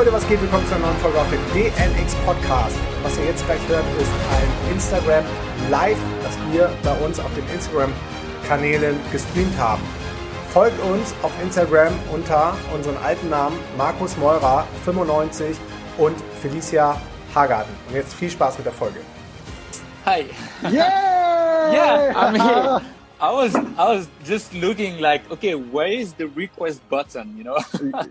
Leute, was geht? Willkommen zu einer neuen Folge auf dem DNX Podcast. Was ihr jetzt gleich hört, ist ein Instagram Live, das wir bei uns auf den Instagram-Kanälen gestreamt haben. Folgt uns auf Instagram unter unseren alten Namen Markus Meurer 95 und Felicia Hagarten. Und jetzt viel Spaß mit der Folge. Hi. Yeah! Yeah, I'm here. I was just looking like, okay, where is the request button, you know?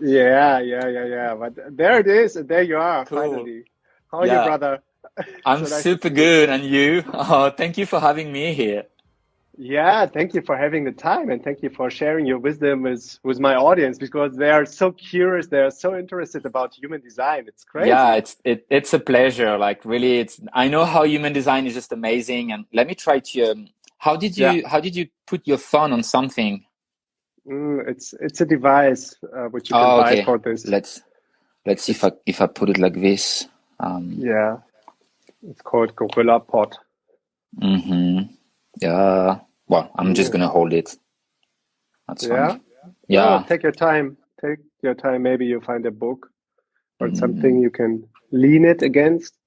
Yeah. But there it is, and there you are, Cool. finally. How are you, brother? I'm super good, and you? Oh, thank you for having me here. Yeah, thank you for having the time, and thank you for sharing your wisdom with my audience, because they are so curious, they are so interested about human design. It's crazy. Yeah, it's a pleasure. Like really, I know how human design is just amazing, and let me try to. How did you put your phone on something? It's a device which you can buy for this. Let's see if I put it like this. Yeah, it's called Gorilla Pod. Yeah. Well, I'm just gonna hold it. That's fine. Yeah. Oh, take your time. Take your time. Maybe you find a book or something you can lean it against.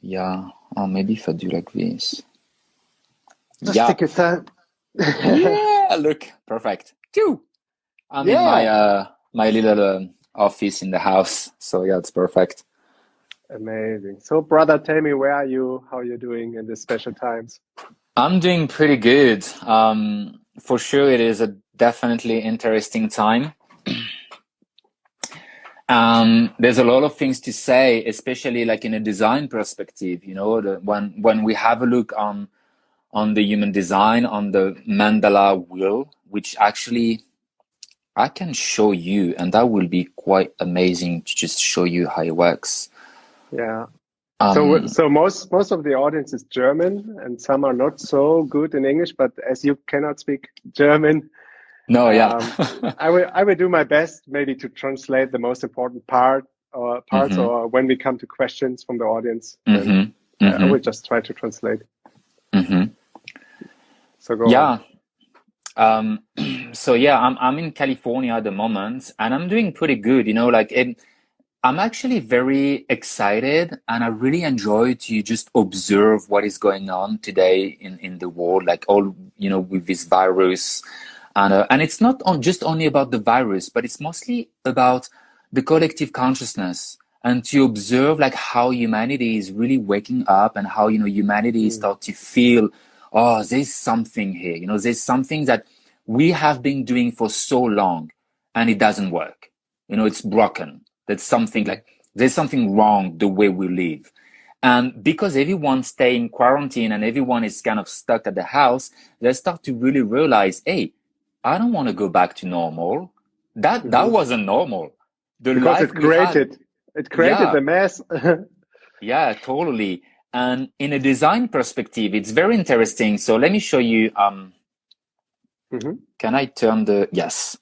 Yeah. Or maybe if I do like this. Just take your time. Yeah. Look, perfect. I'm in my little office in the house. So yeah, it's perfect. Amazing. So, brother, tell me, where are you? How are you doing in these special times? I'm doing pretty good. For sure, it is a definitely interesting time. There's a lot of things to say, especially like in a design perspective. You know, when we have a look on the human design, on the mandala wheel, which actually I can show you, and that will be quite amazing to just show you how it works. Yeah. So most of the audience is German, and some are not so good in English. But as you cannot speak German, I will do my best maybe to translate the most important parts, or when we come to questions from the audience, I will just try to translate. So go on. I'm in California at the moment, and I'm doing pretty good. You know, I'm actually very excited, and I really enjoy to just observe what is going on today in the world, like all, you know, with this virus. And it's not just only about the virus, but it's mostly about the collective consciousness, and to observe like how humanity is really waking up, and how, you know, humanity start to feel, oh, there's something here, you know, there's something that we have been doing for so long and it doesn't work. You know, it's broken. There's something wrong the way we live. And because everyone stay in quarantine and everyone is kind of stuck at the house, they start to really realize, hey, I don't want to go back to normal. That wasn't normal. Because it created the mess. Yeah, totally. And in a design perspective, it's very interesting. So let me show you. Can I turn yes.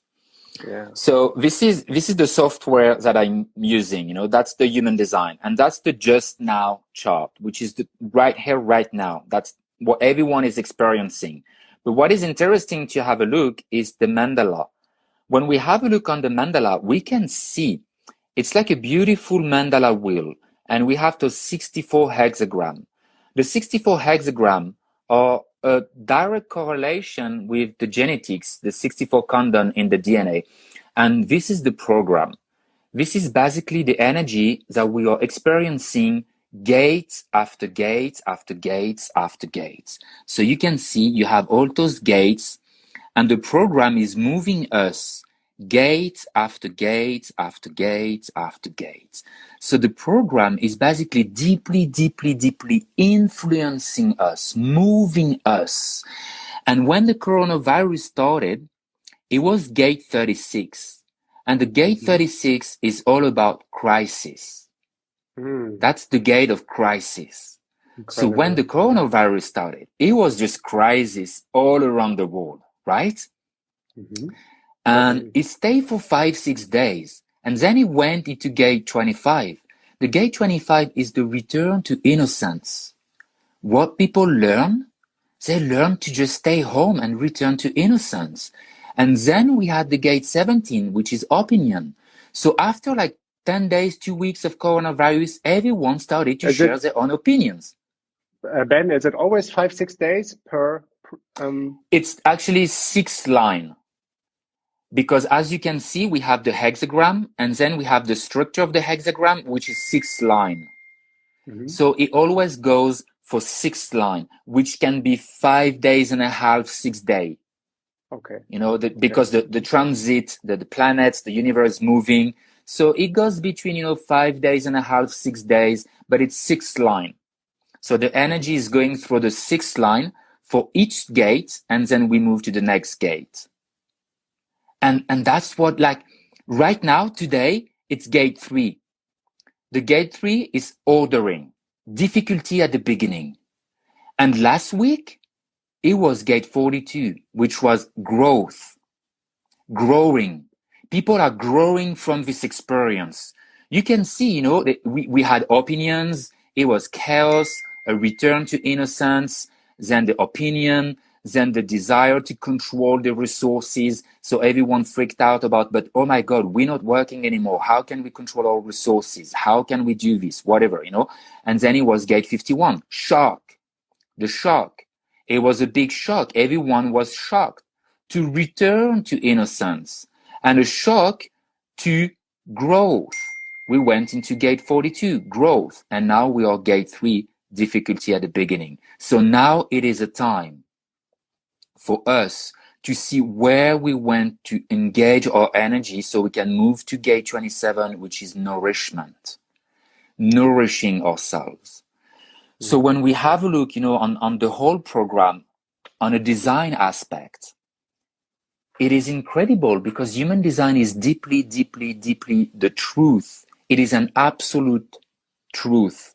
Yeah. So this is the software that I'm using. You know, that's the human design, and that's the just now chart, which is the right here, right now. That's what everyone is experiencing. But what is interesting to have a look is the mandala. When we have a look on the mandala, we can see it's like a beautiful mandala wheel, and we have those 64 hexagram. The 64 hexagram are a direct correlation with the genetics, the 64 codon in the DNA. And this is the program. This is basically the energy that we are experiencing gates after gates after gates after gates. So you can see you have all those gates, and the program is moving us gate after gate after gate after gate. So the program is basically deeply, deeply, deeply influencing us, moving us. And when the coronavirus started, it was gate 36. And the gate 36 is all about crisis. That's the gate of crisis. Incredible. So when the coronavirus started, it was just crisis all around the world, right? And it stayed for 5-6 days. And then it went into gate 25. The gate 25 is the return to innocence. What people learn, they learn to just stay home and return to innocence. And then we had the gate 17, which is opinion. So after like 10 days, 2 weeks of coronavirus, everyone started to share their own opinions. Ben, is it always 5-6 days per? It's actually 6 lines. Because as you can see, we have the hexagram, and then we have the structure of the hexagram, which is 6 lines. Mm-hmm. So it always goes for 6 lines, which can be 5 days and a half, 6 days. Okay. Because the transit, the planets, the universe moving. So it goes between, 5 days and a half, 6 days, but it's 6 lines. So the energy is going through the 6 line for each gate, and then we move to the next gate. And that's what, right now, today, it's gate 3. The gate 3 is ordering, difficulty at the beginning. And last week, it was gate 42, which was growth, growing. People are growing from this experience. You can see, we had opinions. It was chaos, a return to innocence, then the opinion, then the desire to control the resources. So everyone freaked out about, but oh my God, we're not working anymore. How can we control our resources? How can we do this? Whatever, And then it was gate 51, shock, the shock. It was a big shock. Everyone was shocked to return to innocence, and a shock to growth. We went into gate 42, growth, and now we are gate 3, difficulty at the beginning. So now it is a time for us to see where we want to engage our energy so we can move to gate 27, which is nourishment, nourishing ourselves. So when we have a look, on the whole program, on a design aspect, it is incredible because human design is deeply, deeply, deeply the truth. It is an absolute truth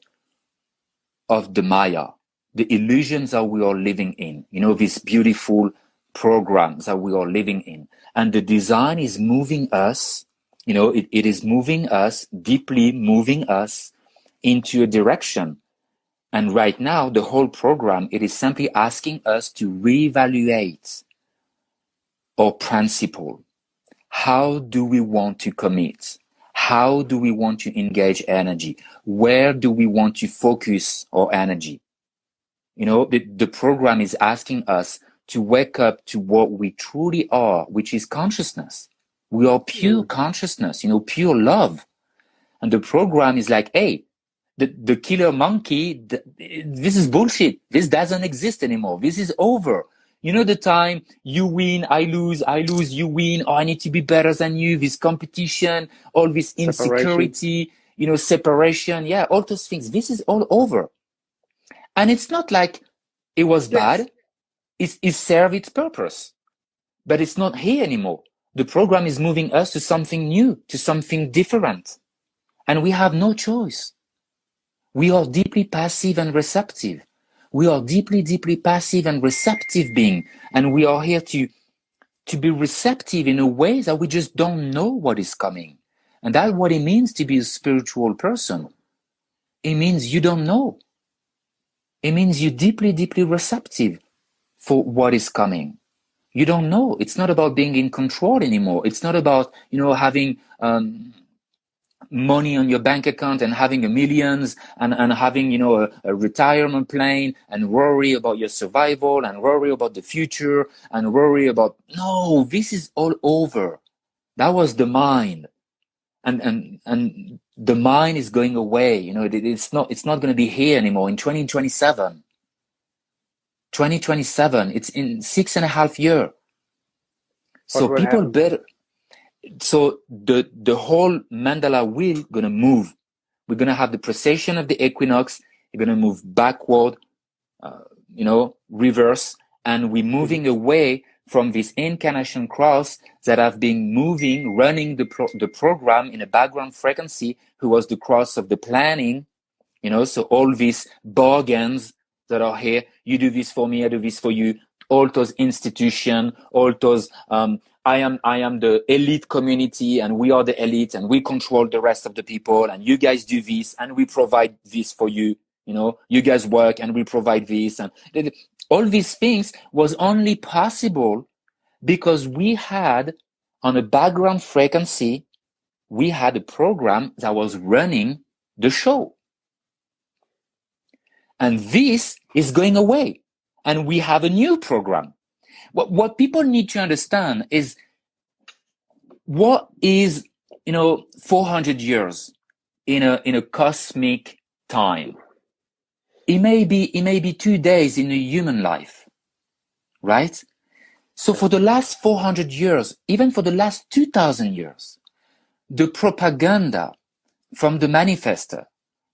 of the Maya, the illusions that we are living in, these beautiful programs that we are living in. And the design is moving us, it is moving us, deeply moving us into a direction. And right now, the whole program, it is simply asking us to reevaluate our principle. How do we want to commit? How do we want to engage energy? Where do we want to focus our energy? The program is asking us to wake up to what we truly are, which is consciousness. We are pure consciousness, pure love. And the program is like, hey, the killer monkey, this is bullshit. This doesn't exist anymore. This is over. The time you win, I lose, you win. Oh, I need to be better than you. This competition, all this insecurity, separation. Yeah, all those things. This is all over. And it's not like it was bad. It served its purpose. But it's not here anymore. The program is moving us to something new, to something different. And we have no choice. We are deeply passive and receptive. We are deeply, deeply passive and receptive being. And we are here to be receptive in a way that we just don't know what is coming. And that's what it means to be a spiritual person. It means you don't know. It means you're deeply, deeply receptive for what is coming. You don't know. It's not about being in control anymore. It's not about, having money on your bank account and having millions and having, a retirement plan and worry about your survival and worry about the future and worry about, no, this is all over. That was the mind. And the mind is going away. It's not going to be here anymore in 2027. 2027, it's in 6.5 years. So people better. So the whole mandala wheel gonna move. We're gonna have the precession of the equinox. You're gonna move backward, reverse, and we're moving away from this incarnation cross that have been moving, running the program in a background frequency, who was the cross of the planning. So all these bargains that are here. You do this for me, I do this for you. All those institutions, all those. I am the elite community, and we are the elite, and we control the rest of the people, and you guys do this, and we provide this for you. You guys work, and we provide this, and all these things was only possible because we had on a background frequency we had a program that was running the show. And this is going away. And we have a new program. What people need to understand is what is, 400 years in a cosmic time. It may be 2 days in a human life, right? So for the last 400 years, even for the last 2000 years, the propaganda from the manifestor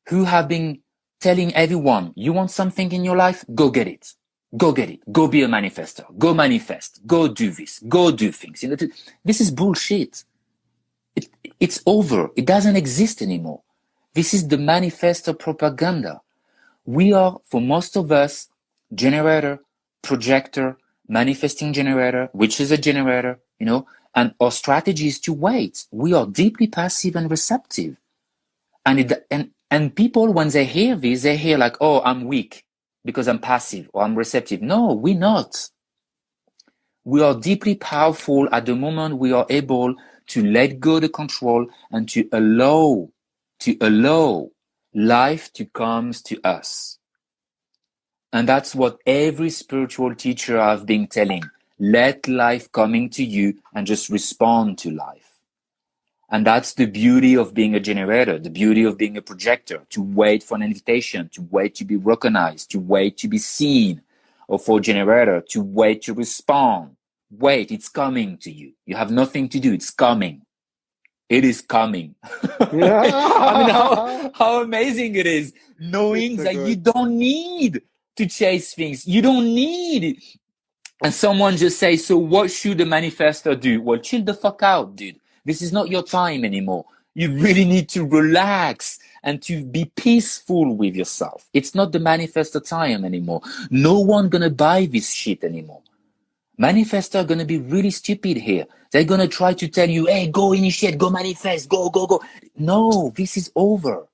who have been telling everyone, you want something in your life? Go get it. Go get it. Go be a manifestor. Go manifest. Go do this. Go do things. This is bullshit. It's over. It doesn't exist anymore. This is the manifestor propaganda. We are, for most of us, generator, projector, manifesting generator, which is a generator, and our strategy is to wait. We are deeply passive and receptive. And people, when they hear this, they hear like, oh, I'm weak because I'm passive or I'm receptive. No, we're not. We are deeply powerful at the moment we are able to let go the control and to allow life to come to us. And that's what every spiritual teacher I've been telling. Let life coming to you and just respond to life. And that's the beauty of being a generator, the beauty of being a projector, to wait for an invitation, to wait to be recognized, to wait to be seen, or for a generator, to wait to respond. Wait, it's coming to you. You have nothing to do. It's coming. It is coming. I mean, how amazing it is knowing that you don't need to chase things. You don't need it. And someone just says, so what should the manifestor do? Well, chill the fuck out, dude. This is not your time anymore. You really need to relax and to be peaceful with yourself. It's not the manifestor time anymore. No one gonna buy this shit anymore. Manifestors are going to be really stupid here. They're going to try to tell you, hey, go initiate, go manifest, go. No, this is over.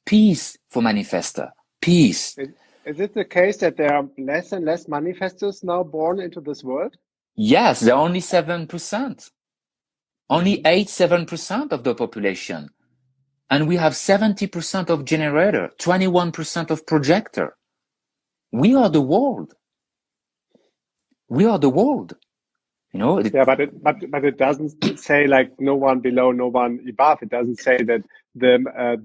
Peace for manifestor. Peace. Is it the case that there are less and less manifestors now born into this world? Yes, they're only 7%. Only 7% of the population. And we have 70% of generator, 21% of projector. We are the world. We are the world, Yeah, but it doesn't say like no one below, no one above. It doesn't say that the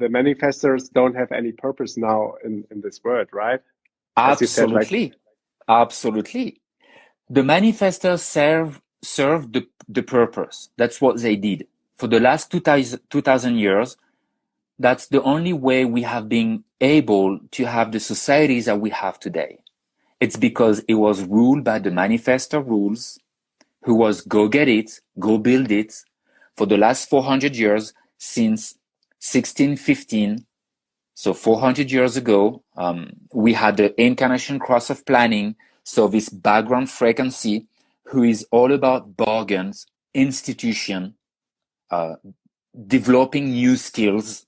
manifestors don't have any purpose now in this world, right? Absolutely, absolutely. The manifestors serve the purpose. That's what they did for the last 2000 years. That's the only way we have been able to have the societies that we have today. It's because it was ruled by the manifestor rules, who was go get it, go build it, for the last 400 years, since 1615. So 400 years ago, we had the incarnation cross of planning. So this background frequency, who is all about bargains, institution, developing new skills,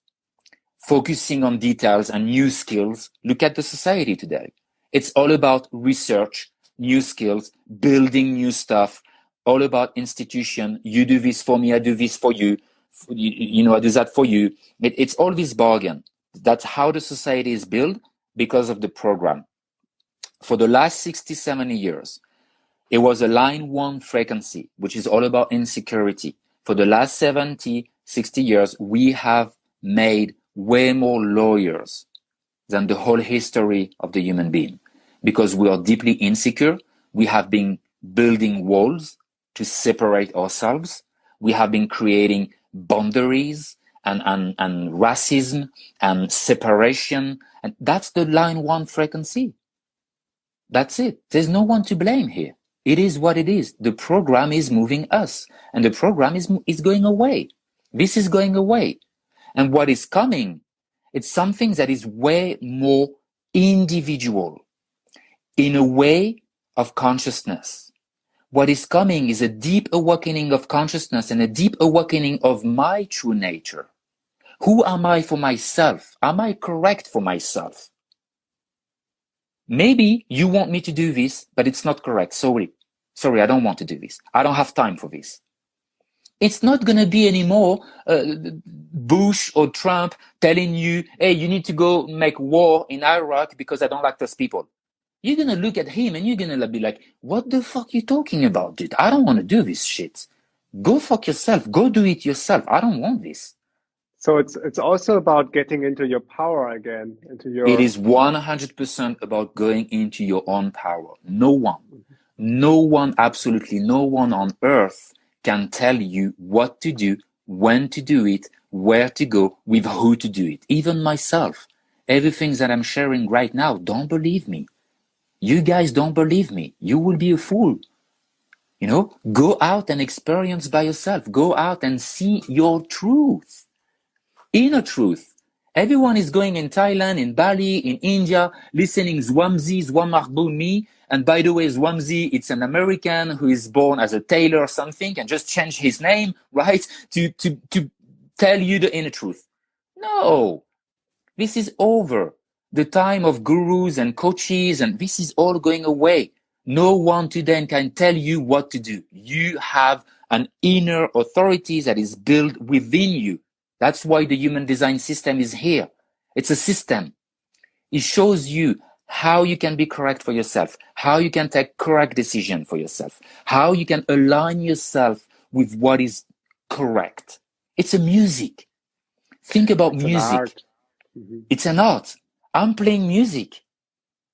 focusing on details and new skills. Look at the society today. It's all about research, new skills, building new stuff, all about institution. You do this for me, I do this for you. I do that for you. It's all this bargain. That's how the society is built because of the program. For the last 60, 70 years, it was a line 1 frequency, which is all about insecurity. For the last 70, 60 years, we have made way more lawyers than the whole history of the human being. Because we are deeply insecure, we have been building walls to separate ourselves. We have been creating boundaries and racism and separation. And that's the line 1 frequency. That's it. There's no one to blame here. It is what it is. The program is moving us, and the program is going away. This is going away. And what is coming, it's something that is way more individual, in a way of consciousness. What is coming is a deep awakening of consciousness and a deep awakening of my true nature. Who am I for myself? Am I correct for myself? Maybe you want me to do this, but it's not correct. Sorry, I don't want to do this. I don't have time for this. It's not going to be anymore Bush or Trump telling you, hey, you need to go make war in Iraq because I don't like those people. You're going to look at him and you're going to be like, what the fuck you talking about, dude? I don't want to do this shit. Go fuck yourself. Go do it yourself. I don't want this. So it's also about getting into your power again, into your... It is 100% about going into your own power. No one, absolutely no one on earth can tell you what to do, when to do it, where to go, with who to do it. Even myself. Everything that I'm sharing right now, don't believe me. You guys don't believe me. You will be a fool. You know, go out and experience by yourself. Go out and see your truth. Inner truth. Everyone is going in Thailand, in Bali, in India, listening Zwamzi, Zwamarbu me. And by the way, Zwamzi, it's an American who is born as a tailor or something and just changed his name, right? To tell you the inner truth. No, this is over. The time of gurus and coaches, and this is all going away. No one today can tell you what to do. You have an inner authority that is built within you. That's why the human design system is here. It's a system. It shows you how you can be correct for yourself, how you can take correct decision for yourself, how you can align yourself with what is correct. It's a music. Think about music. It's an art. I'm playing music,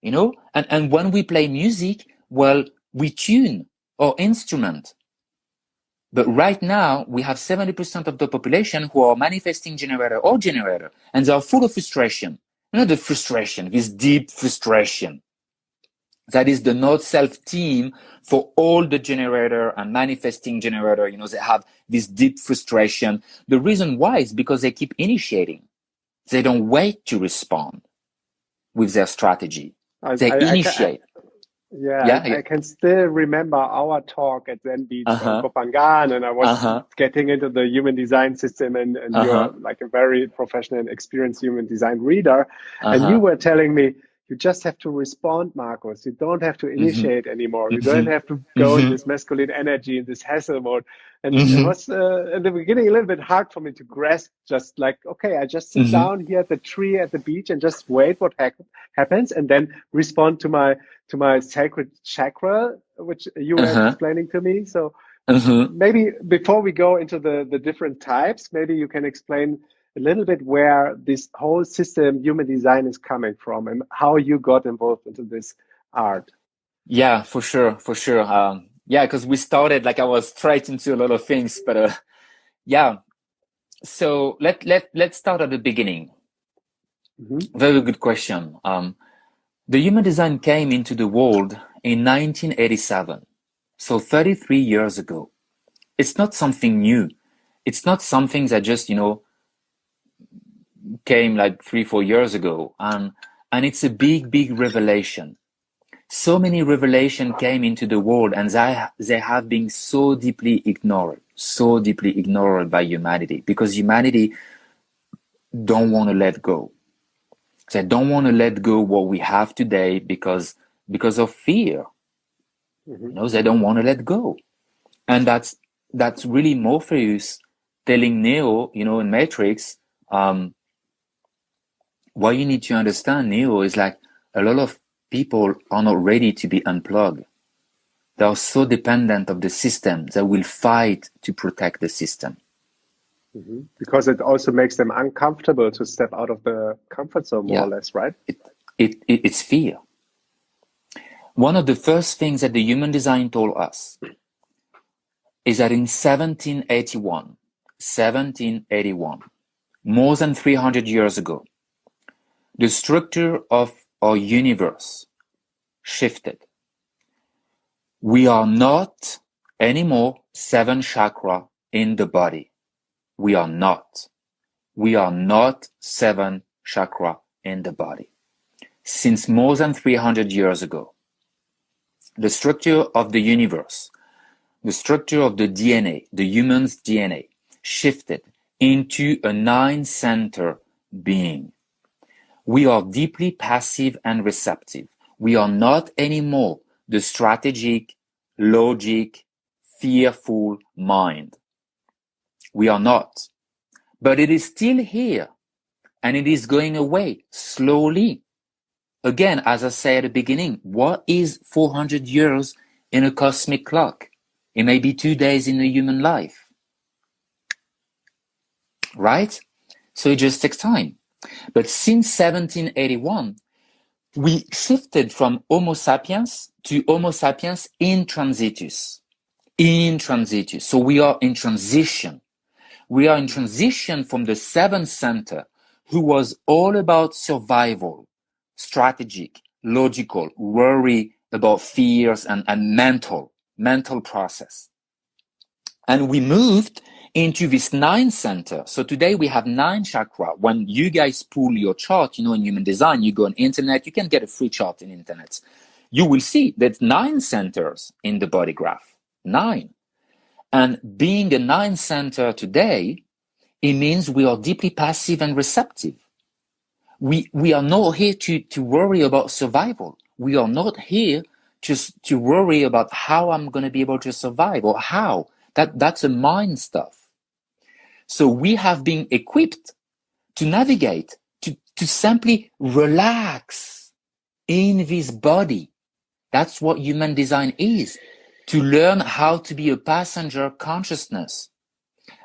you know, and when we play music, well, we tune our instrument. But right now, we have 70% of the population who are manifesting generator or generator, and they are full of frustration. You know, the frustration, this deep frustration. That is the North Self team for all the generator and manifesting generator. You know, they have this deep frustration. The reason why is because they keep initiating. They don't wait to respond with their strategy. They initiate. I can still remember our talk at Zen Beach on Kopangan, and I was getting into the human design system, and you're like a very professional and experienced human design reader, and you were telling me, you just have to respond, Marcus. You don't have to initiate anymore. You don't have to go in this masculine energy, in this hustle mode. And it was in the beginning a little bit hard for me to grasp, just like, okay, I just sit down here at the tree at the beach and just wait what happens, and then respond to my sacred chakra, which you were explaining to me. So maybe before we go into the different types, maybe you can explain a little bit where this whole system, human design, is coming from and how you got involved into this art. Yeah, for sure. Yeah, because we started, like I was straight into a lot of things, but yeah. So let's start at the beginning. Very good question. The human design came into the world in 1987, so 33 years ago. It's not something new. It's not something that just, you know, came like 3-4 years ago, and it's a big revelation. So many revelations came into the world, and they have been so deeply ignored by humanity, because humanity don't want to let go. They don't want to let go what we have today because of fear. You know, they don't want to let go, and that's really Morpheus telling Neo, you know, in Matrix. What you need to understand, Neo, is like a lot of people are not ready to be unplugged. They are so dependent of the system, they will fight to protect the system. Because it also makes them uncomfortable to step out of the comfort zone, more or less, right? It's fear. One of the first things that the human design told us is that in 1781, more than 300 years ago, the structure of our universe shifted. We are not anymore 7 chakra in the body. We are not 7 chakra in the body. Since more than 300 years ago, the structure of the universe, the structure of the DNA, the human's DNA, shifted into a 9-center being. We are deeply passive and receptive. We are not anymore the strategic, logic, fearful mind. We are not. But it is still here, and it is going away slowly. Again, as I said at the beginning, what is 400 years in a cosmic clock? It may be 2 days in a human life. Right? So it just takes time. But since 1781, we shifted from Homo sapiens to Homo sapiens in transitus. In transitus. So we are in transition. We are in transition from the seventh center, who was all about survival, strategic, logical, worry about fears and mental process. And we moved into this ninth center. So today we have 9 chakra. When you guys pull your chart, in human design, you go on internet, you can get a free chart in internet. You will see that 9 centers in the body graph. 9. And being a 9 center today, it means we are deeply passive and receptive. We are not here to worry about survival. We are not here just to worry about how I'm going to be able to survive or how. That's a mind stuff. So we have been equipped to navigate, to simply relax in this body. That's what human design is, to learn how to be a passenger consciousness.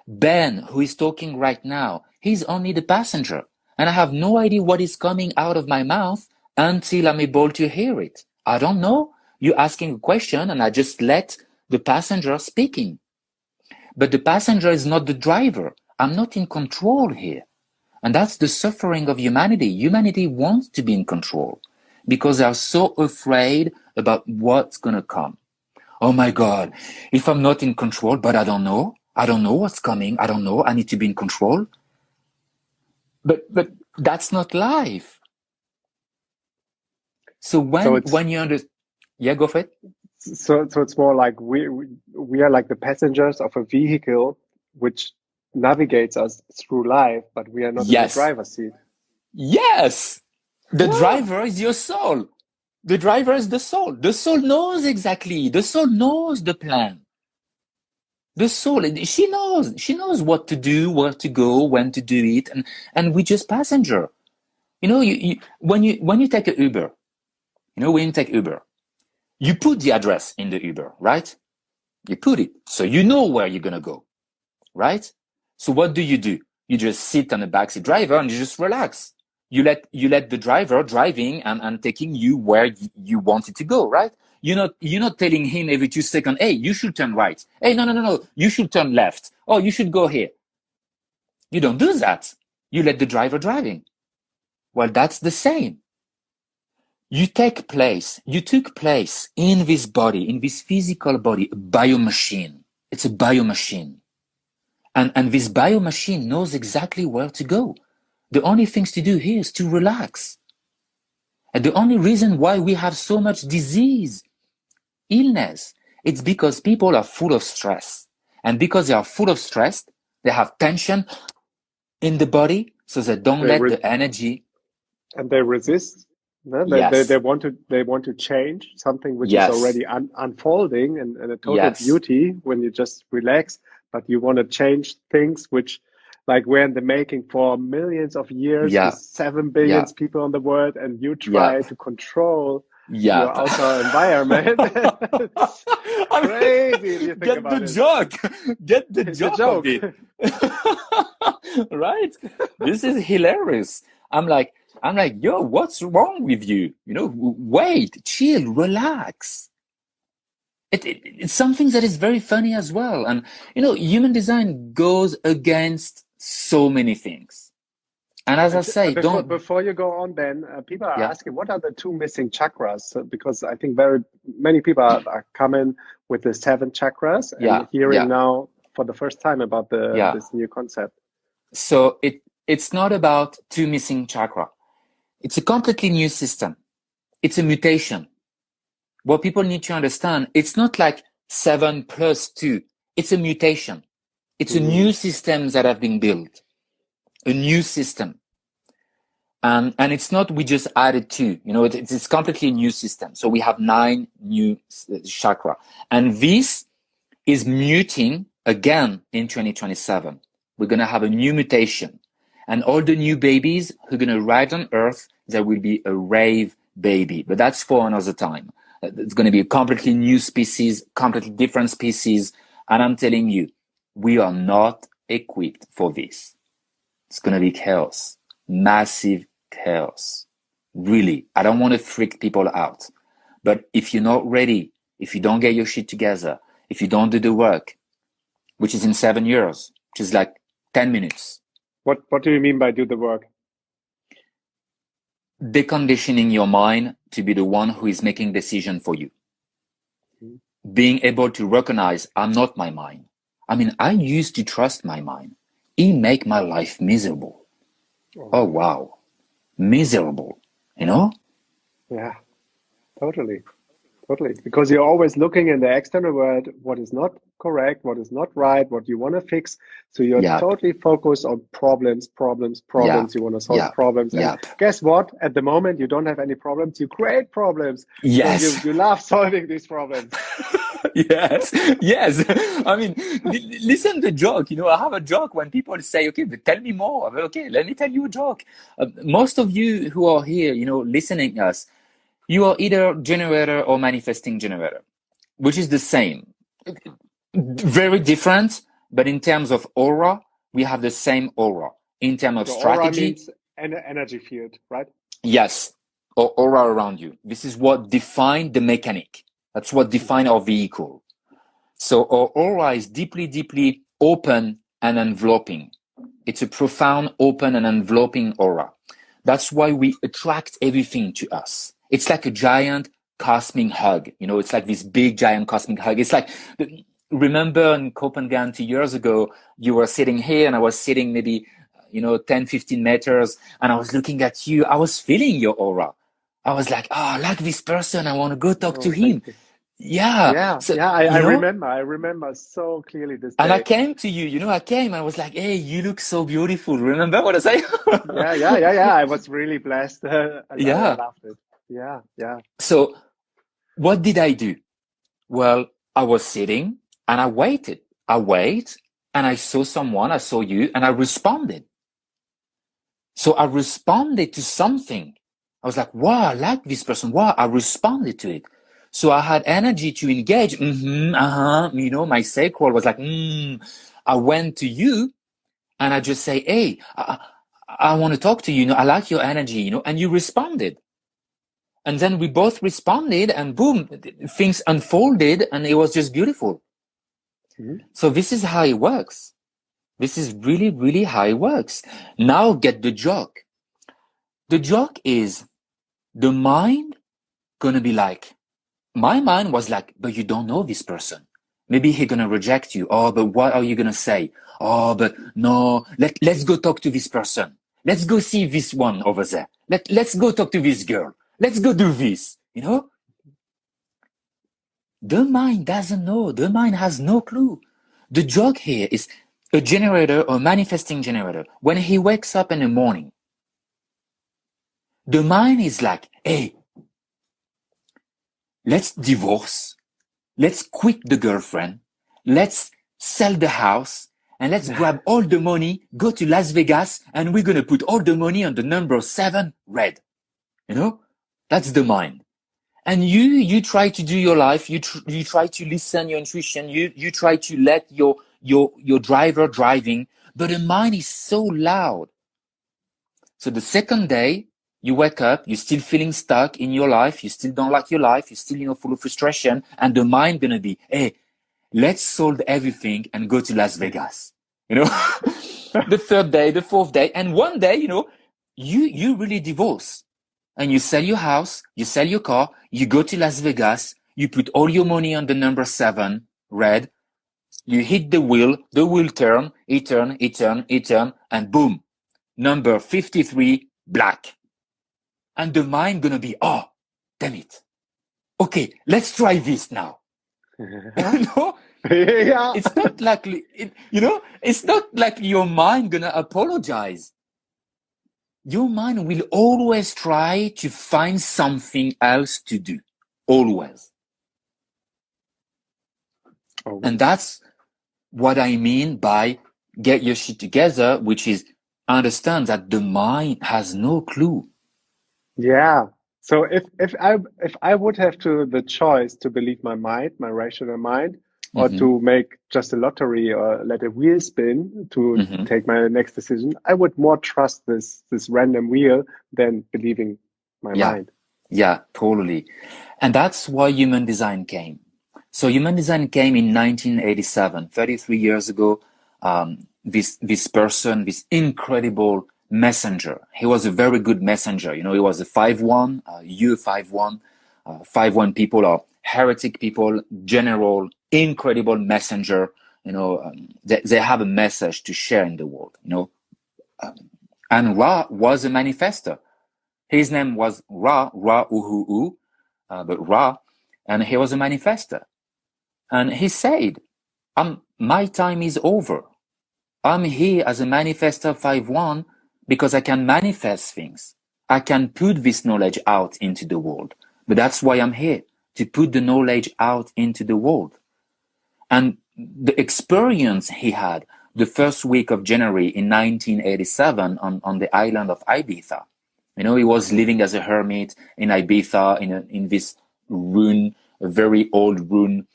Ben, who is talking right now, he's only the passenger, and I have no idea what is coming out of my mouth until I'm able to hear it. I don't know. You're asking a question, and I just let the passenger speaking. But the passenger is not the driver. I'm not in control here. And that's the suffering of humanity. Humanity wants to be in control because they are so afraid about what's going to come. Oh my God, if I'm not in control, but I don't know what's coming. I don't know. I need to be in control. But that's not life. So when you understand, yeah, go for it. So it's more like we are like the passengers of a vehicle which navigates us through life, but we are not in the driver's seat. Yes, the driver is your soul. The driver is the soul. The soul knows exactly. The soul knows the plan. The soul, she knows what to do, where to go, when to do it, and we just passenger. When you take an Uber, when you take Uber, you put the address in the Uber, right? You put it, so you know where you're gonna go, right? So what do? You just sit on the backseat driver and you just relax. You let the driver driving and taking you where you want it to go, right? You're not telling him every 2 seconds, hey, you should turn right. Hey, no, you should turn left. Oh, you should go here. You don't do that. You let the driver driving. Well, that's the same. You took place in this body, in this physical body, a biomachine. It's a biomachine. And this biomachine knows exactly where to go. The only things to do here is to relax. And the only reason why we have so much disease, illness, it's because people are full of stress. And because they are full of stress, they have tension in the body, so they don't let the energy. And they resist. No? They want to change something which is already unfolding and a total beauty when you just relax, but you want to change things which like were in the making for millions of years, with 7 billion people on the world, and you try to control your outer environment. Crazy if you think about it. Get the joke. Right? This is hilarious. I'm like, yo, what's wrong with you? Wait, chill, relax. It's something that is very funny as well. And, human design goes against so many things. And as I say, before you go on, Ben, people are asking, what are the 2 missing chakras? Because I think very many people are coming with the 7 chakras and hearing now for the first time about this new concept. So it's not about 2 missing chakra. It's a completely new system. It's a mutation. What people need to understand, it's not like 7 plus 2. It's a mutation. It's a new system that have been built. A new system. And it's not we just added 2. It's completely a new system. So we have 9 new chakra. And this is muting again in 2027. We're going to have a new mutation. And all the new babies who are going to arrive on Earth, there will be a rave baby. But that's for another time. It's going to be a completely new species, completely different species. And I'm telling you, we are not equipped for this. It's going to be chaos, massive chaos. Really, I don't want to freak people out. But if you're not ready, if you don't get your shit together, if you don't do the work, which is in 7 years, which is like 10 minutes. What do you mean by do the work? Deconditioning your mind to be the one who is making decision for you. Being able to recognize I'm not my mind. I mean, I used to trust my mind. It make my life miserable. Oh, wow. Miserable, you know? Yeah, totally. Because you're always looking in the external world, what is not correct, what is not right, what you want to fix. So you're totally focused on problems. You want to solve problems. And guess what? At the moment, you don't have any problems. You create problems. Yes. So you love solving these problems. Yes. I mean, listen to the joke. You know, I have a joke when people say, okay, but tell me more. Okay, let me tell you a joke. Most of you who are here, you know, listening to us, you are either generator or manifesting generator, which is the same. Very different, but in terms of aura, we have the same aura. In terms of strategy. Aura means an energy field, right? Yes, or aura around you. This is what defines the mechanic. That's what defines our vehicle. So our aura is deeply, deeply open and enveloping. It's a profound, open and enveloping aura. That's why we attract everything to us. It's like a giant cosmic hug. You know, it's like this big, giant cosmic hug. It's like, remember in Copenhagen 2 years ago, you were sitting here and I was sitting maybe, 10, 15 meters and I was looking at you. I was feeling your aura. I was like, I like this person. I want to go talk to him. Yeah. I remember so clearly this day. And I came to you, I was like, hey, you look so beautiful. Remember what I say? Yeah. I was really blessed. I loved it. Yeah. So what did I do? Well, I was sitting and I waited. I wait and I saw someone, I saw you, and I responded. So I responded to something. I was like, wow, I like this person. Wow, I responded to it. So I had energy to engage. My sacral was like, I went to you and I just say, hey, I want to talk to you. I like your energy, and you responded. And then we both responded and boom, things unfolded and it was just beautiful. Mm-hmm. So this is how it works. This is really, really how it works. Now get the joke. The joke is the mind gonna be like, my mind was like, but you don't know this person. Maybe he's gonna reject you. Oh, but what are you gonna say? Oh, but no, let's go talk to this person. Let's go see this one over there. Let's go talk to this girl. Let's go do this, The mind doesn't know. The mind has no clue. The joke here is a generator or manifesting generator. When he wakes up in the morning, the mind is like, hey, let's divorce. Let's quit the girlfriend. Let's sell the house and let's grab all the money, go to Las Vegas, and we're going to put all the money on the number 7 red. That's the mind. And you try to do your life. You try to listen your intuition. You try to let your driver driving, but the mind is so loud. So the second day you wake up, you're still feeling stuck in your life. You still don't like your life. You're still, full of frustration. And the mind gonna be, hey, let's solve everything and go to Las Vegas. The third day, the fourth day, and one day, you really divorce. And you sell your house, you sell your car, you go to Las Vegas, you put all your money on the number 7, red, you hit the wheel turn, it turn, and boom, number 53, black. And the mind gonna be, oh, damn it. Okay, let's try this now. Yeah. It's not like, it's not like your mind gonna apologize. Your mind will always try to find something else to do. Always. And that's what I mean by get your shit together, which is understand that the mind has no clue. Yeah. So if I would have the choice to believe my mind, my rational mind, or to make just a lottery or let a wheel spin to take my next decision, I would more trust this random wheel than believing my mind. Yeah, totally. And that's why human design came. So human design came in 1987, 33 years ago. This person, this incredible messenger. He was a very good messenger. He was a 5-1, U5-1. 5-1 people are heretic people, general, incredible messenger. They have a message to share in the world. And Ra was a manifester. His name was Ra Uhu, but Ra, and he was a manifester. And he said, my time is over. I'm here as a manifester 5-1 because I can manifest things. I can put this knowledge out into the world. But that's why I'm here, to put the knowledge out into the world. And the experience he had the first week of January in 1987 on the island of Ibiza. He was living as a hermit in Ibiza in this ruin, a very old ruin.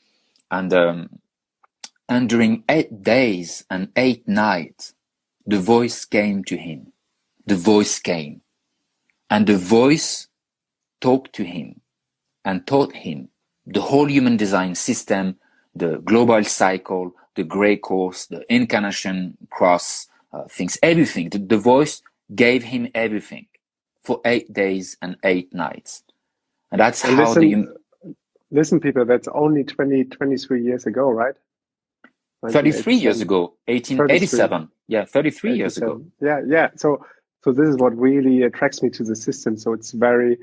And during 8 days and 8 nights, the voice came to him. The voice came. And the voice talked to him and taught him the whole human design system, the global cycle, the gray course, the incarnation cross, things, everything. The voice gave him everything for 8 days and 8 nights. And that's how listen, people, that's only 23 years ago, right? 33 years ago, 1887. Yeah, 33 years ago. Yeah. So this is what really attracts me to the system. So it's very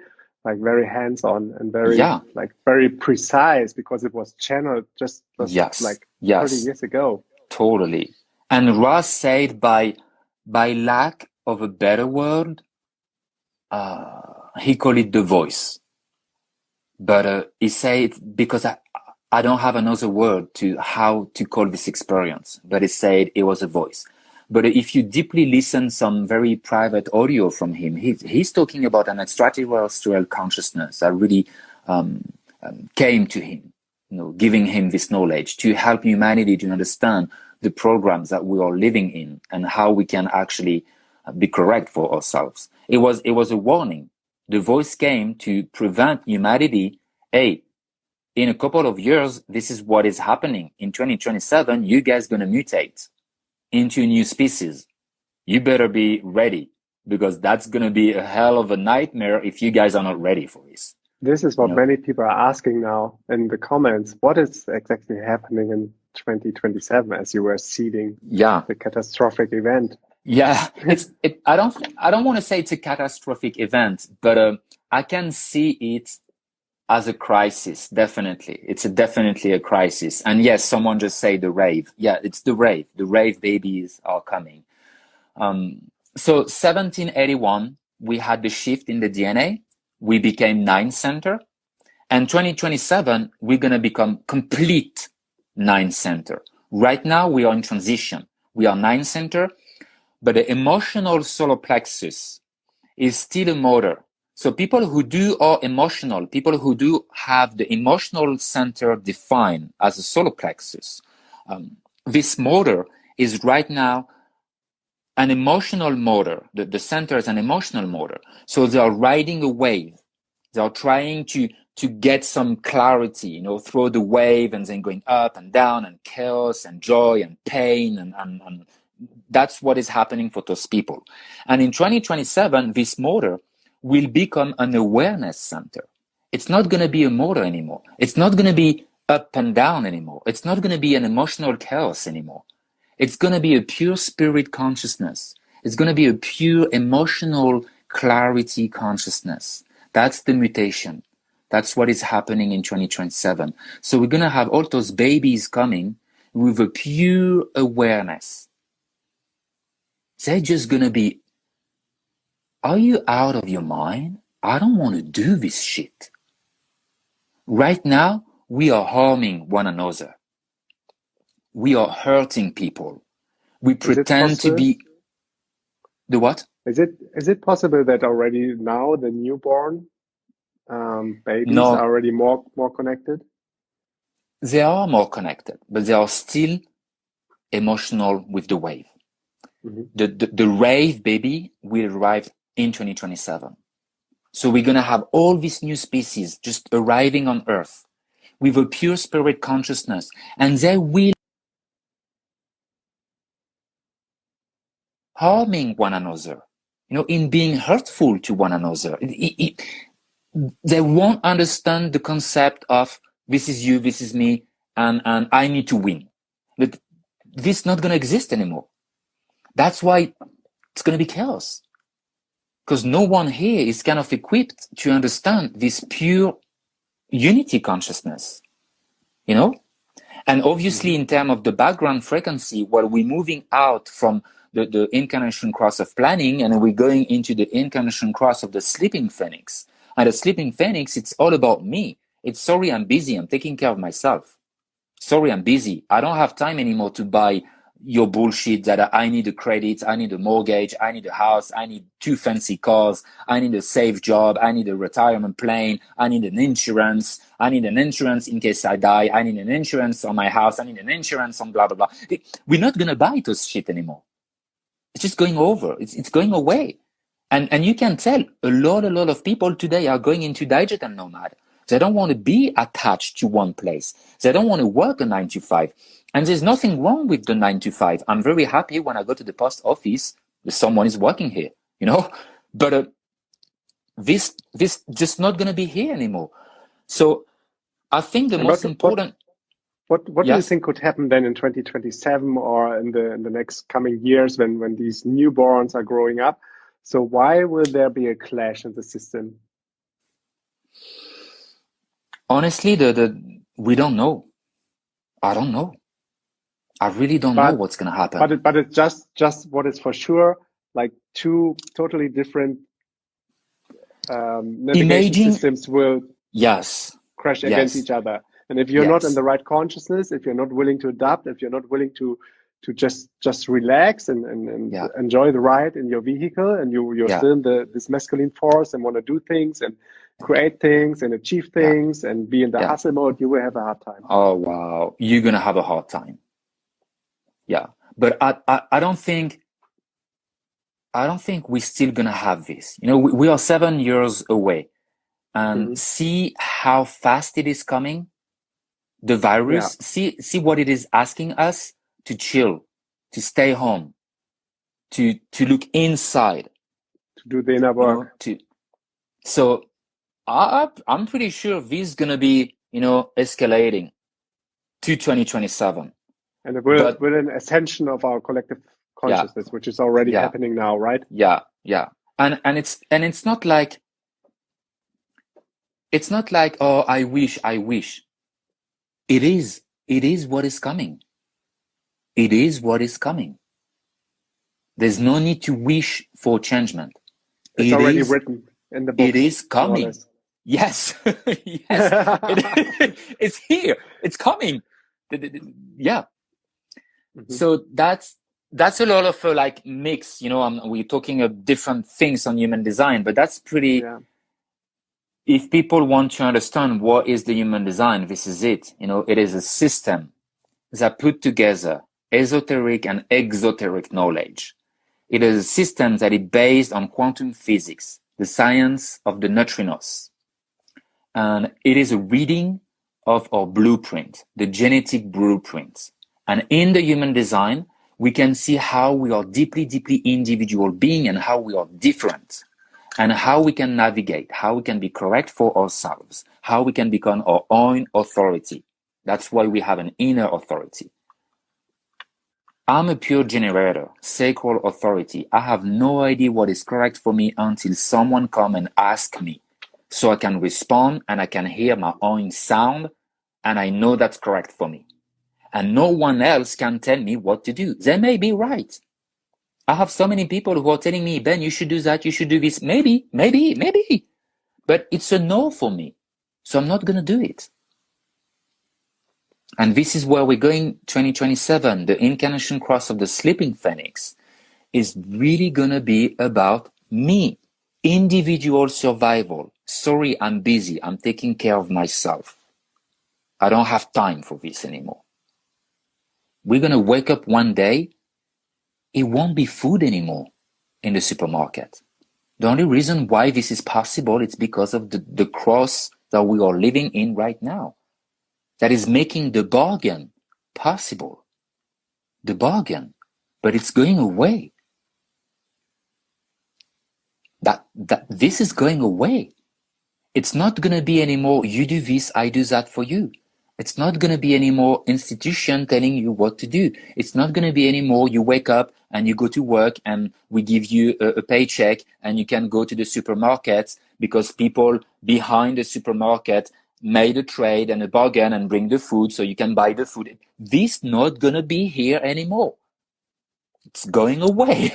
hands-on and very precise because it was channeled just 30 years ago. Totally. And Ross said by lack of a better word, he called it the voice. But he said, because I don't have another word to how to call this experience, but he said it was a voice. But if you deeply listen some very private audio from him, he's talking about an extraterrestrial consciousness that really came to him, giving him this knowledge to help humanity to understand the programs that we are living in and how we can actually be correct for ourselves. It was a warning. The voice came to prevent humanity. Hey, in a couple of years, this is what is happening. In 2027, you guys going to mutate into a new species. You better be ready, because that's going to be a hell of a nightmare if you guys are not ready for this. This is what many people are asking now in the comments. What is exactly happening in 2027 as you were seeding the catastrophic event? Yeah, I don't want to say it's a catastrophic event, but I can see it as a crisis. Definitely, it's definitely a crisis. And yes, someone just say the rave. Yeah, it's the rave. The rave babies are coming. So 1781, we had the shift in the DNA. We became 9 center, and 2027 we're gonna become complete 9 center. Right now we are in transition. We are 9 center. But the emotional solar plexus is still a motor. So people who are emotional, people who do have the emotional center defined as a solar plexus, this motor is right now an emotional motor. The center is an emotional motor. So they are riding a wave. They are trying to get some clarity, through the wave, and then going up and down, and chaos and joy and pain and that's what is happening for those people. And in 2027, this motor will become an awareness center. It's not going to be a motor anymore. It's not going to be up and down anymore. It's not going to be an emotional chaos anymore. It's going to be a pure spirit consciousness. It's going to be a pure emotional clarity consciousness. That's the mutation. That's what is happening in 2027. So we're going to have all those babies coming with a pure awareness. They're just going to be, are you out of your mind? I don't want to do this shit. Right now, we are harming one another. we are hurting people. We pretend to be the what? Is it possible that already now the newborn babies are already more connected? They are more connected, but they are still emotional with the wave. The rave baby will arrive in 2027. So we're going to have all these new species just arriving on Earth with a pure spirit consciousness, and they will harming one another, in being hurtful to one another. They won't understand the concept of this is you, this is me, and I need to win. But this is not going to exist anymore. That's why it's going to be chaos. Because no one here is kind of equipped to understand this pure unity consciousness, And obviously, in terms of the background frequency, while we're moving out from the incarnation cross of planning, and we're going into the incarnation cross of the sleeping phoenix. And the sleeping phoenix, it's all about me. It's sorry, I'm busy. I'm taking care of myself. Sorry, I'm busy. I don't have time anymore to buy your bullshit that I need a credit, I need a mortgage, I need a house, I need 2 fancy cars, I need a safe job, I need a retirement plan, I need an insurance, I need an insurance in case I die, I need an insurance on my house, I need an insurance on blah, blah, blah. We're not going to buy those shit anymore. It's just going over. It's going away. And you can tell a lot of people today are going into digital nomad. They don't want to be attached to one place. They don't want to work a 9 to 5. And there's nothing wrong with the 9 to 5. I'm very happy when I go to the post office, someone is working here, But this just not going to be here anymore. So I think the most important. What do you think could happen then in 2027 or in the next coming years when these newborns are growing up? So why will there be a clash in the system? Honestly, we don't know. I don't know. I really don't know what's going to happen. But it's just what is for sure, like 2 totally different navigation systems will crash against each other. And if you're not in the right consciousness, if you're not willing to adapt, if you're not willing to just relax and enjoy the ride in your vehicle, and you're still in this masculine force and want to do things and create things and achieve things and be in the hustle mode, you will have a hard time. Oh, wow. You're going to have a hard time. Yeah. But I don't think we're still going to have this. We are 7 years away, and see how fast it is coming. The virus, see what it is asking us to chill, to stay home, to look inside, to do the inner work. So I'm pretty sure this is gonna be escalating to 2027, and it will an ascension of our collective consciousness, which is already happening now, right? Yeah, and it's not like oh, I wish. It is what is coming. It is what is coming. There's no need to wish for changement. It's already written in the book. It is coming. Yes. It's here. It's coming. Yeah. So that's a lot of mix, we're talking of different things on human design, but that's pretty, if people want to understand what is the human design, this is it. It is a system that put together esoteric and exoteric knowledge. It is a system that is based on quantum physics, the science of the neutrinos. And it is a reading of our blueprint, the genetic blueprint. And in the human design, we can see how we are deeply, deeply individual being and how we are different. And how we can navigate, how we can be correct for ourselves, how we can become our own authority. That's why we have an inner authority. I'm a pure generator, sacral authority. I have no idea what is correct for me until someone come and ask me. So I can respond and I can hear my own sound and I know that's correct for me. And no one else can tell me what to do. They may be right. I have so many people who are telling me, Ben, you should do that, you should do this. Maybe. But it's a no for me. So I'm not going to do it. And this is where we're going 2027. The incarnation cross of the sleeping phoenix is really going to be about me, individual survival. Sorry, I'm busy. I'm taking care of myself. I don't have time for this anymore. We're going to wake up one day, it won't be food anymore in the supermarket. The only reason why this is possible is because of the cross that we are living in right now. That is making the bargain possible. The bargain. But it's going away. This is going away. It's not going to be anymore, you do this, I do that for you. It's not going to be anymore institution telling you what to do. It's not going to be anymore you wake up and you go to work and we give you a paycheck and you can go to the supermarket because people behind the supermarket made a trade and a bargain and bring the food so you can buy the food. This not going to be here anymore. It's going away.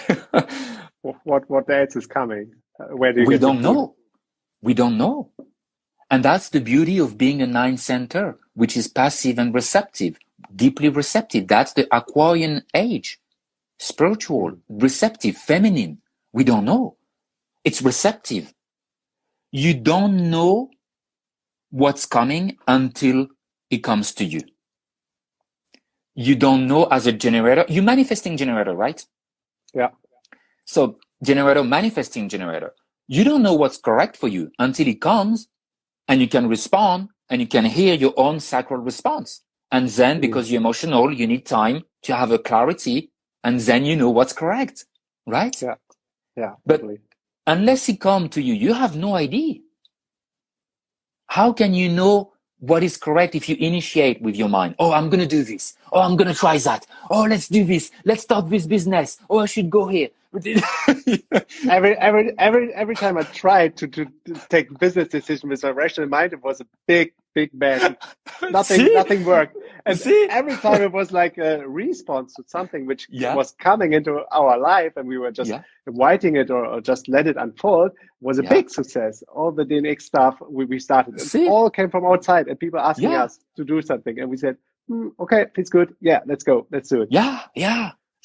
What else is coming? Where do you We don't know. We don't know. And that's the beauty of being a 9 center, which is passive and receptive, deeply receptive. That's the Aquarian age. Spiritual, receptive, feminine. We don't know. It's receptive. You don't know what's coming until it comes to you. You don't know as a generator. You're manifesting generator, right? Yeah. So generator, manifesting generator. You don't know what's correct for you until it comes and you can respond and you can hear your own sacral response. And then because you're emotional, you need time to have a clarity and then you know what's correct, right? Yeah. Yeah. But totally. Unless it comes to you, you have no idea. How can you know what is correct if you initiate with your mind? Oh, I'm going to do this. Oh, I'm going to try that. Oh, let's do this. Let's start this business. Oh, I should go here. every time I tried to take business decision with a rational mind, it was a big bad. Nothing worked. And every time it was like a response to something which was coming into our life, and we were just inviting it or just let it unfold. Was a big success. All the DNX stuff we started, it all came from outside, and people asking us to do something, and we said, okay, it's good. Yeah, let's go. Let's do it.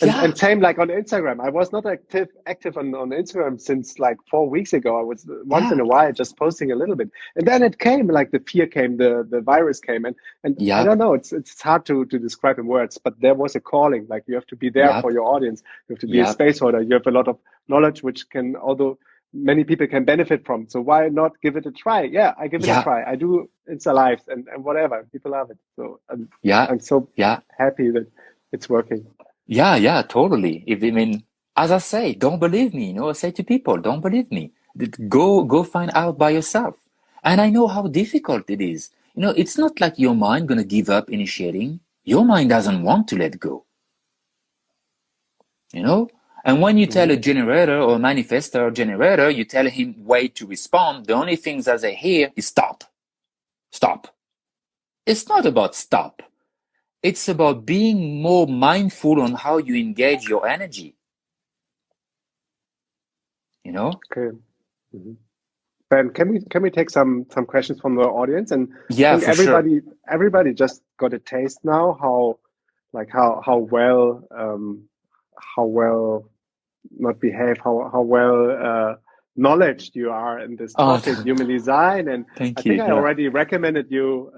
And same like on Instagram. I was not active on Instagram since like 4 weeks ago. I was once in a while just posting a little bit. And then it came, like the fear came, the virus came. And I don't know, it's hard to describe in words, but there was a calling. Like you have to be there for your audience. You have to be a space holder. You have a lot of knowledge which can, although many people can benefit from. So why not give it a try? Yeah, I give it a try. I do Insta lives and whatever. People love it. So I'm so happy that it's working. Yeah, totally. As I say, don't believe me. I say to people, don't believe me. Go find out by yourself. And I know how difficult it is. It's not like your mind going to give up initiating. Your mind doesn't want to let go. And when you tell a generator or a manifestor or generator, you tell him wait to respond. The only things that they hear is stop. Stop. It's not about stop. It's about being more mindful on how you engage your energy. Okay. Mm-hmm. Ben, can we take some questions from the audience? And I think everybody just got a taste now how well not behave, how well knowledge you are in this topic, human design. And I think I already recommended you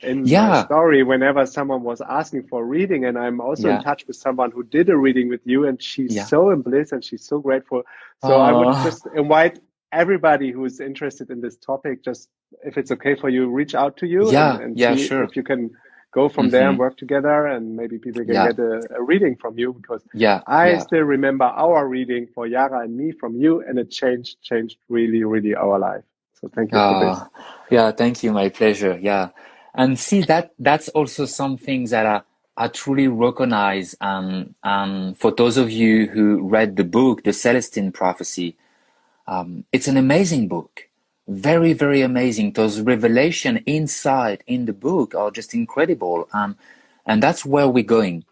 in my story whenever someone was asking for a reading, and I'm also in touch with someone who did a reading with you, and she's so in bliss and she's so grateful. So I would just invite everybody who is interested in this topic, just if it's okay for you, reach out to you and see if you can go from there and work together, and maybe people can get a reading from you, because I still remember our reading for Yara and me from you, and it changed really, really our life. So thank you for this. Yeah, thank you. My pleasure. Yeah. And see, that's also something that I truly recognize. And for those of you who read the book, The Celestine Prophecy, it's an amazing book. Very, very amazing. Those revelations inside in the book are just incredible. And that's where we're going.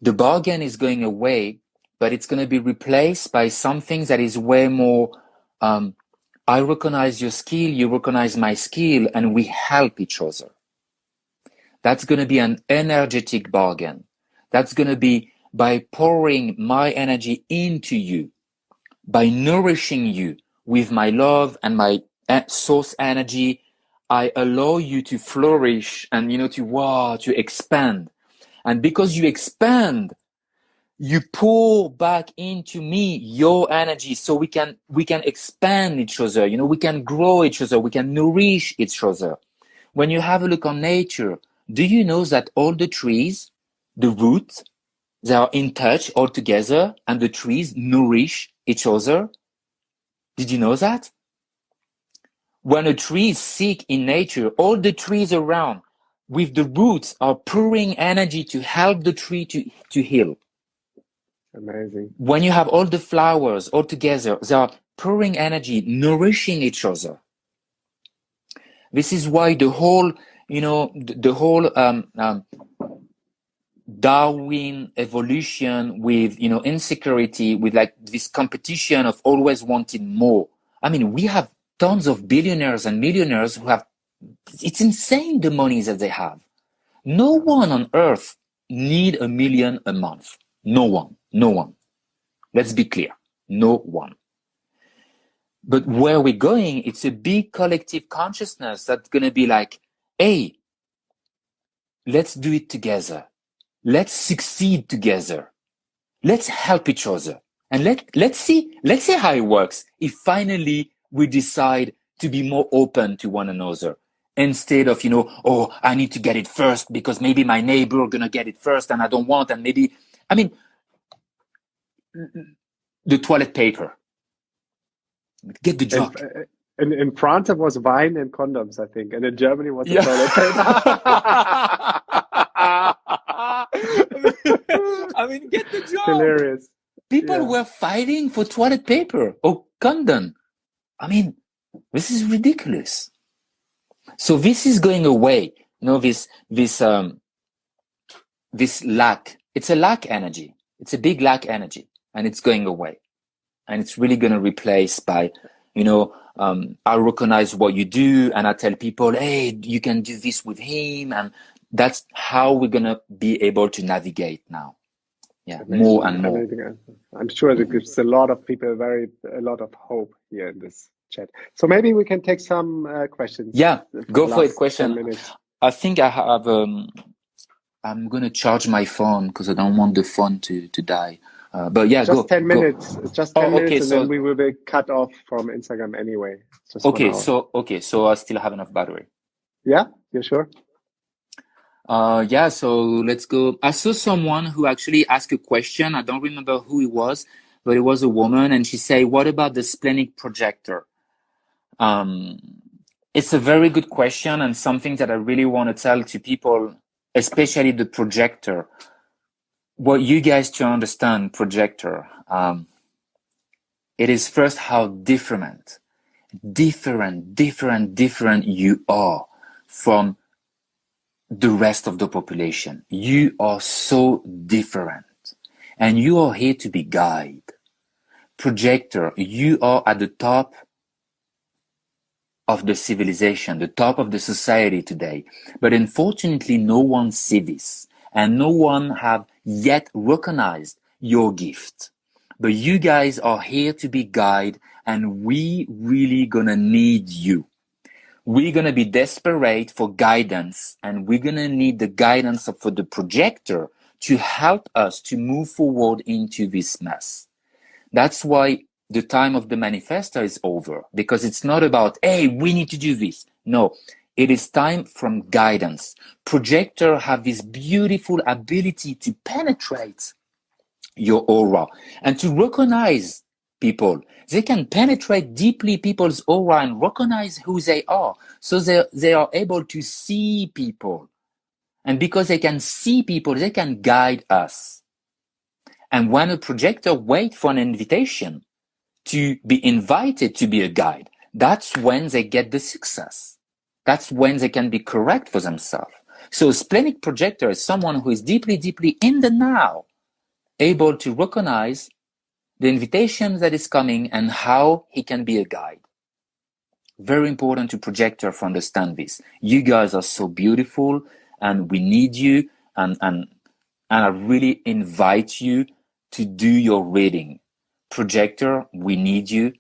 The bargain is going away, but it's going to be replaced by something that is way more, I recognize your skill, you recognize my skill, and we help each other. That's going to be an energetic bargain. That's going to be by pouring my energy into you, by nourishing you with my love and my source energy. I allow you to flourish and, to expand. And because you expand, you pour back into me your energy, so we can expand each other. We can grow each other. We can nourish each other. When you have a look on nature, do you know that all the trees, the roots, they are in touch all together, and the trees nourish each other? Did you know that? When a tree is sick in nature, all the trees around with the roots are pouring energy to help the tree to heal. Amazing. When you have all the flowers all together, they are pouring energy, nourishing each other. This is why the whole Darwin evolution with, insecurity, with like this competition of always wanting more. I mean, we have tons of billionaires and millionaires who have, it's insane the money that they have. No one on earth need $1 million a month. No one. Let's be clear. No one. But where we're going, it's a big collective consciousness that's going to be like, hey, let's do it together. Let's succeed together. Let's help each other. And let's see how it works if finally we decide to be more open to one another. Instead of, I need to get it first because maybe my neighbor going to get it first and I don't want, and maybe, the toilet paper. Get the job. In France, it was wine and condoms, I think. And in Germany, it was toilet paper. Get the job. Hilarious. People were fighting for toilet paper or condom. This is ridiculous. So this is going away. This lack. It's a lack energy. It's a big lack energy, and it's going away. And it's really going to replace by, I recognize what you do, and I tell people, hey, you can do this with him. And that's how we're going to be able to navigate now. Yeah, amazing. More and more. I'm sure that gives a lot of people a lot of hope here in this chat. So maybe we can take some questions. Yeah, go for it. Question. I think I have, I'm going to charge my phone because I don't want the phone to die. But yeah, just 10 minutes. Just 10 minutes, and then we will be cut off from Instagram anyway. So I still have enough battery. Yeah, you sure? So let's go. I saw someone who actually asked a question. I don't remember who it was, but it was a woman, and she said, "What about the splenic projector?" It's a very good question, and something that I really want to tell to people, especially the projector. What you guys to understand projector, it is first how different you are from the rest of the population. You are so different, and you are here to be guided. Projector, you are at the top of the civilization, the top of the society today. But unfortunately, no one sees this, and no one have yet recognized your gift. But you guys are here to be guided, and we really gonna need you. We're gonna be desperate for guidance, and we're gonna need the guidance for the projector to help us to move forward into this mess. That's why the time of the manifestor is over, because it's not about, hey, we need to do this. No, it is time from guidance. Projector have this beautiful ability to penetrate your aura and to recognize people. They can penetrate deeply people's aura and recognize who they are. So they are able to see people. And because they can see people, they can guide us. And when a projector waits for an invitation to be invited to be a guide, that's when they get the success. That's when they can be correct for themselves. So a splenic projector is someone who is deeply, deeply in the now, able to recognize the invitation that is coming and how he can be a guide. Very important to projector to understand this. You guys are so beautiful, and we need you. And I really invite you to do your reading. Projector, we need you.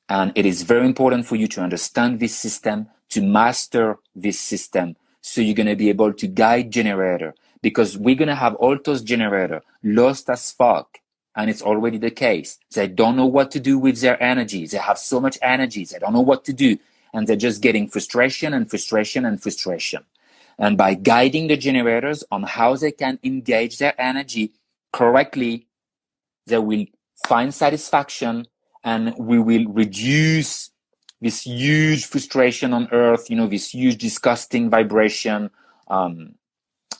And it is very important for you to understand this system, to master this system. So you're going to be able to guide generator, because we're going to have all those generator lost as fuck. And it's already the case. They don't know what to do with their energy. They have so much energy. They don't know what to do. And they're just getting frustration and frustration and frustration. And by guiding the generators on how they can engage their energy correctly, they will find satisfaction, and we will reduce this huge frustration on earth, this huge disgusting vibration.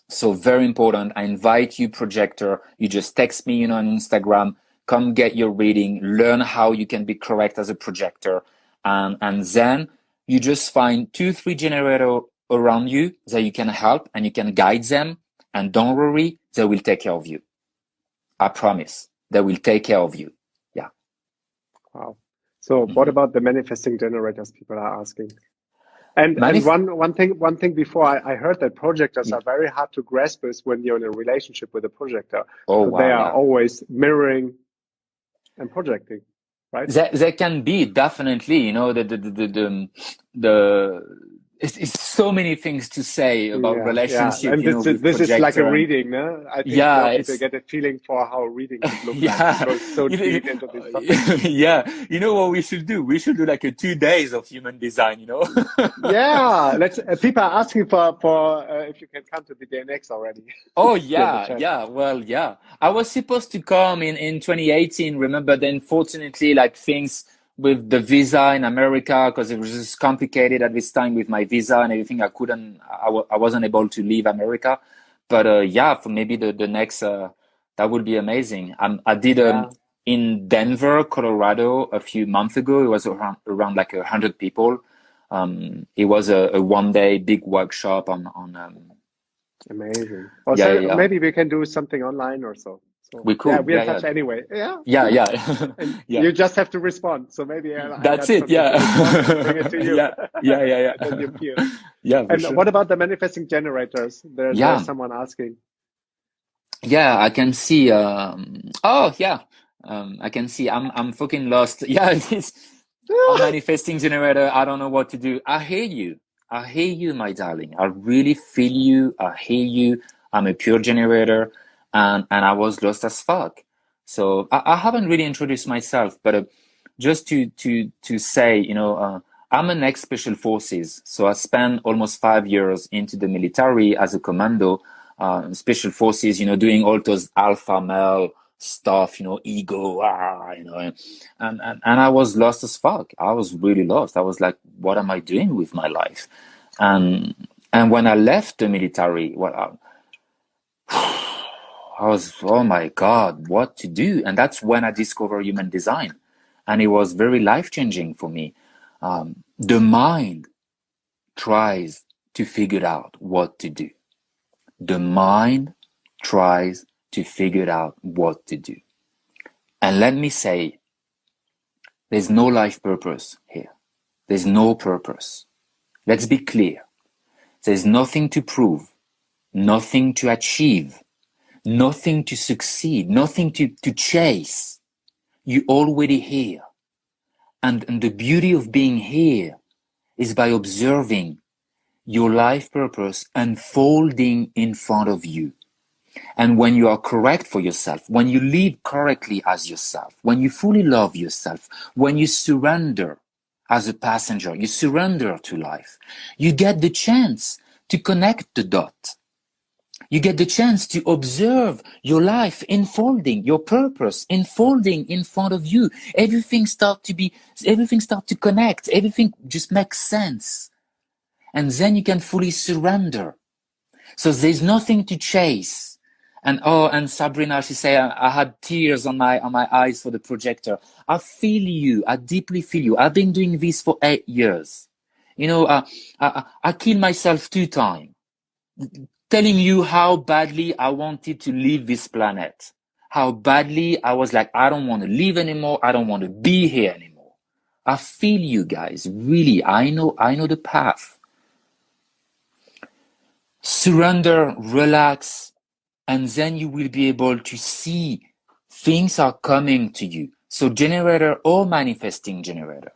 So very important. I invite you, projector. You just text me, on Instagram. Come get your reading. Learn how you can be correct as a projector. And then you just find 2-3 generators around you that you can help and you can guide them. And don't worry, they will take care of you. I promise. They will take care of you. Yeah. Wow. So what about the manifesting generators, people are asking? And one thing before, I heard that projectors are very hard to grasp is when you're in a relationship with a projector. Oh, wow, they are always mirroring and projecting, right? They can be, definitely, it's so many things to say about relationship. And this is like a reading, no? I think people get a feeling for how a reading should look like. It goes so deep into this topic. Yeah, what we should do? We should do like 2 days of human design, Yeah, people are asking for if you can come to the DNX already. Oh yeah. Well, yeah. I was supposed to come in 2018. Remember, then fortunately, like things with the visa in America, because it was just complicated at this time with my visa and everything. I wasn't able to leave America. But for maybe the next, that would be amazing. I did in Denver, Colorado a few months ago. It was around like 100 people. It was a one-day big workshop on amazing. Also, maybe we can do something online or so. We could. Yeah, we're in touch anyway. Yeah. You just have to respond. So maybe that's it. Yeah. Bring it to you. Yeah. And then you appear. Yeah. And what about the manifesting generators? There's someone asking. Yeah, I can see. I can see. I'm fucking lost. Yeah, it's a manifesting generator. I don't know what to do. I hear you, my darling. I really feel you. I hear you. I'm a pure generator. And I was lost as fuck. So I haven't really introduced myself, but just to say, I'm an ex-special forces. So I spent almost 5 years into the military as a commando, special forces, doing all those alpha male stuff, ego, and I was lost as fuck. I was really lost. I was like, what am I doing with my life? And when I left the military, I was, oh my God, what to do? And that's when I discovered human design. And it was very life-changing for me. The mind tries to figure out what to do. The mind tries to figure out what to do. And let me say, there's no life purpose here. There's no purpose. Let's be clear. There's nothing to prove, nothing to achieve, nothing to succeed, nothing to chase. You're already here. And the beauty of being here is by observing your life purpose unfolding in front of you. And when you are correct for yourself, when you live correctly as yourself, when you fully love yourself, when you surrender as a passenger, you surrender to life, you get the chance to connect the dot. You get the chance to observe your life unfolding, your purpose unfolding in front of you. Everything starts to connect. Everything just makes sense. And then you can fully surrender. So there's nothing to chase. And Sabrina, she said, I had tears on my eyes for the projector. I feel you. I deeply feel you. I've been doing this for 8 years. I killed myself 2 times. Telling you how badly I wanted to leave this planet. How badly I was like, I don't want to live anymore. I don't want to be here anymore. I feel you guys. Really, I know the path. Surrender, relax, and then you will be able to see things are coming to you. So generator or manifesting generator,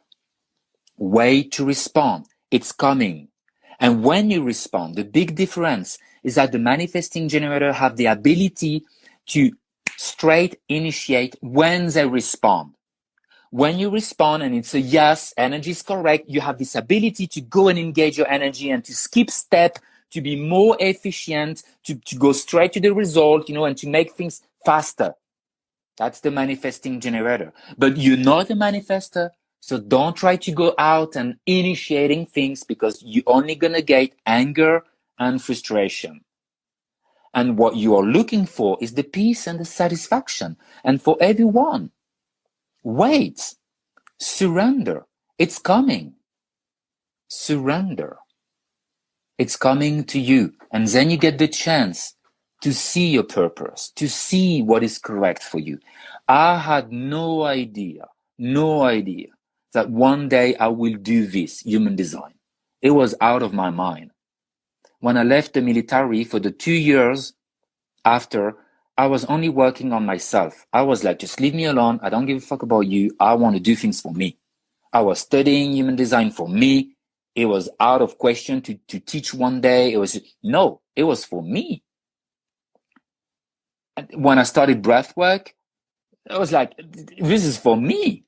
wait to respond. It's coming. And when you respond, the big difference is that the manifesting generator have the ability to straight initiate when they respond. When you respond and it's a yes, energy is correct, you have this ability to go and engage your energy and to skip step, to be more efficient, to go straight to the result, and to make things faster. That's the manifesting generator. But you're not a manifester, so don't try to go out and initiating things because you're only gonna get anger and frustration. And what you are looking for is the peace and the satisfaction. And for everyone, wait, surrender. It's coming. Surrender. It's coming to you. And then you get the chance to see your purpose, to see what is correct for you. I had no idea that one day I will do this, human design. It was out of my mind. When I left the military for the 2 years after, I was only working on myself. I was like, just leave me alone. I don't give a fuck about you. I want to do things for me. I was studying human design for me. It was out of question to teach one day. It was for me. And when I started breath work, I was like, this is for me.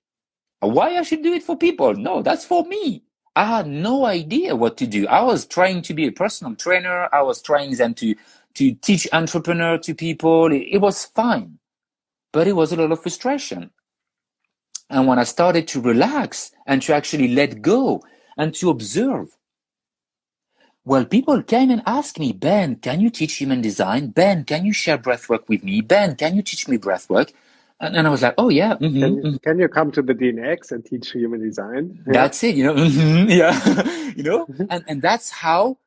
Why I should do it for people? No, that's for me. I had no idea what to do. I was trying to be a personal trainer. I was trying then to teach entrepreneur to people. It was fine, but it was a lot of frustration. And when I started to relax and to actually let go and to observe, well, people came and asked me, Ben, can you teach human design? Ben, can you share breathwork with me? Ben, can you teach me breathwork? And I was like, oh yeah. Can you come to the DNX and teach human design? Yeah. That's it, yeah. And that's how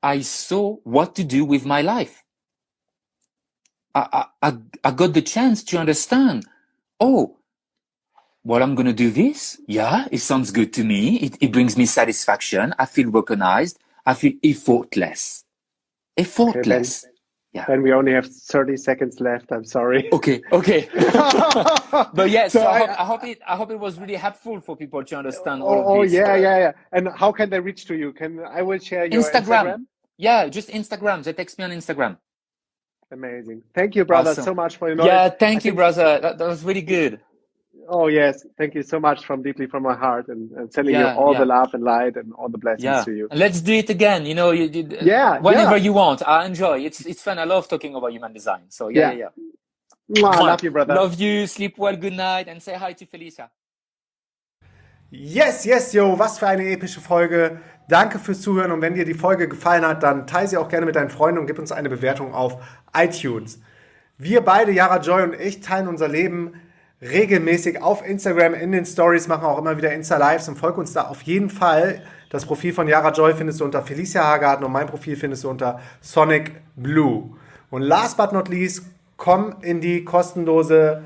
I saw what to do with my life. I got the chance to understand, well, I'm going to do this. Yeah, it sounds good to me. It brings me satisfaction. I feel recognized. I feel effortless. Effortless. Yeah. And we only have 30 seconds left. I'm sorry. Okay. But yes, so I hope it was really helpful for people to understand all of this. Yeah. And how can they reach to you? I will share your Instagram. Yeah, just Instagram. They text me on Instagram. Amazing. Thank you, brother, so much for your knowledge. Yeah, thank you, brother. That was really good. Oh, yes. Thank you so much deeply from my heart and sending you all the love and light and all the blessings to you. Let's do it again. Whenever you want. I enjoy. It's fun. I love talking about human design. So yeah. Mwah, love you, brother. Love you. Sleep well. Good night. And say hi to Felicia. Yes, yo, was für eine epische Folge. Danke fürs Zuhören und wenn dir die Folge gefallen hat, dann teile sie auch gerne mit deinen Freunden und gib uns eine Bewertung auf iTunes. Wir beide, Yara Joy und ich, teilen unser Leben regelmäßig auf Instagram in den Stories, machen auch immer wieder Insta-Lives und folg uns da auf jeden Fall. Das Profil von Yara Joy findest du unter Felicia Hagarten und mein Profil findest du unter Sonic Blue. Und last but not least, komm in die kostenlose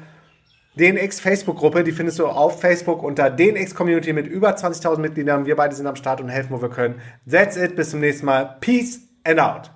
DNX Facebook-Gruppe, die findest du auf Facebook unter DNX Community mit über 20.000 Mitgliedern. Wir beide sind am Start und helfen, wo wir können. That's it, bis zum nächsten Mal. Peace and out.